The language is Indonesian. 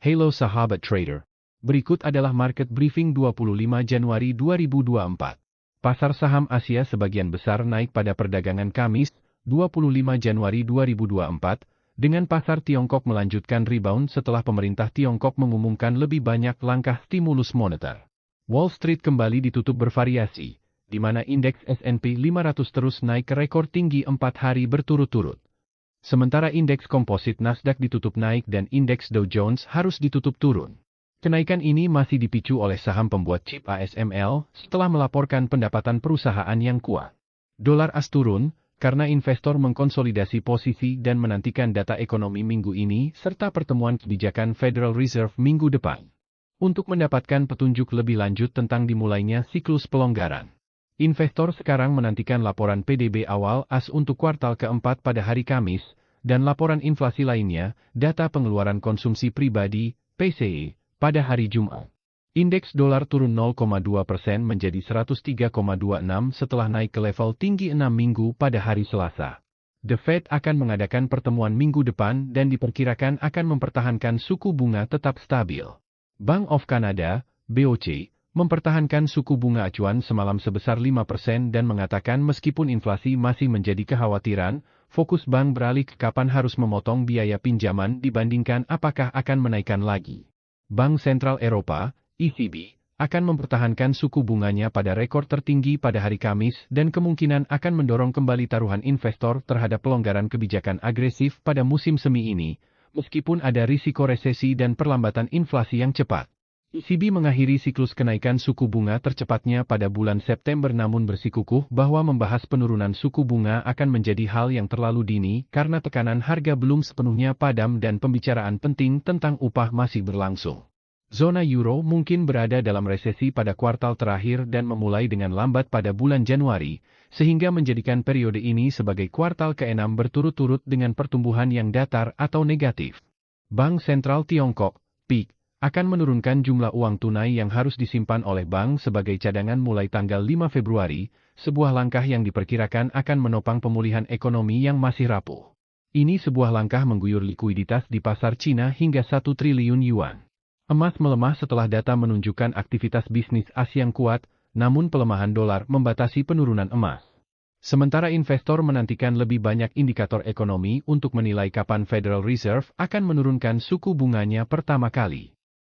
Halo sahabat trader. Berikut adalah market briefing 25 Januari 2024. Pasar saham Asia sebagian besar naik pada perdagangan Kamis, 25 Januari 2024, dengan pasar Tiongkok melanjutkan rebound setelah pemerintah Tiongkok mengumumkan lebih banyak langkah stimulus moneter. Wall Street kembali ditutup bervariasi, di mana indeks S&P 500 terus naik ke rekor tinggi 4 hari berturut-turut. Sementara indeks komposit Nasdaq ditutup naik dan indeks Dow Jones harus ditutup turun. Kenaikan ini masih dipicu oleh saham pembuat chip ASML setelah melaporkan pendapatan perusahaan yang kuat. Dolar AS turun karena investor mengkonsolidasi posisi dan menantikan data ekonomi minggu ini serta pertemuan kebijakan Federal Reserve minggu depan. Untuk mendapatkan petunjuk lebih lanjut tentang dimulainya siklus pelonggaran, investor sekarang menantikan laporan PDB awal AS untuk kuartal keempat pada hari Kamis, dan laporan inflasi lainnya, data pengeluaran konsumsi pribadi, PCE, pada hari Jumat. Indeks dolar turun 0,2% menjadi 103,26 setelah naik ke level tinggi 6 minggu pada hari Selasa. The Fed akan mengadakan pertemuan minggu depan dan diperkirakan akan mempertahankan suku bunga tetap stabil. Bank of Canada, BOC, mempertahankan suku bunga acuan semalam sebesar 5% dan mengatakan meskipun inflasi masih menjadi kekhawatiran, fokus bank beralih ke kapan harus memotong biaya pinjaman dibandingkan apakah akan menaikkan lagi. Bank Sentral Eropa, ECB, akan mempertahankan suku bunganya pada rekor tertinggi pada hari Kamis dan kemungkinan akan mendorong kembali taruhan investor terhadap pelonggaran kebijakan agresif pada musim semi ini, meskipun ada risiko resesi dan perlambatan inflasi yang cepat. ECB mengakhiri siklus kenaikan suku bunga tercepatnya pada bulan September namun bersikukuh bahwa membahas penurunan suku bunga akan menjadi hal yang terlalu dini karena tekanan harga belum sepenuhnya padam dan pembicaraan penting tentang upah masih berlangsung. Zona euro mungkin berada dalam resesi pada kuartal terakhir dan memulai dengan lambat pada bulan Januari, sehingga menjadikan periode ini sebagai kuartal ke-6 berturut-turut dengan pertumbuhan yang datar atau negatif. Bank Sentral Tiongkok, PIK, akan menurunkan jumlah uang tunai yang harus disimpan oleh bank sebagai cadangan mulai tanggal 5 Februari, sebuah langkah yang diperkirakan akan menopang pemulihan ekonomi yang masih rapuh. Ini sebuah langkah mengguyur likuiditas di pasar Cina hingga 1 triliun yuan. Emas melemah setelah data menunjukkan aktivitas bisnis AS yang kuat, namun pelemahan dolar membatasi penurunan emas. Sementara investor menantikan lebih banyak indikator ekonomi untuk menilai kapan Federal Reserve akan menurunkan suku bunganya pertama kali.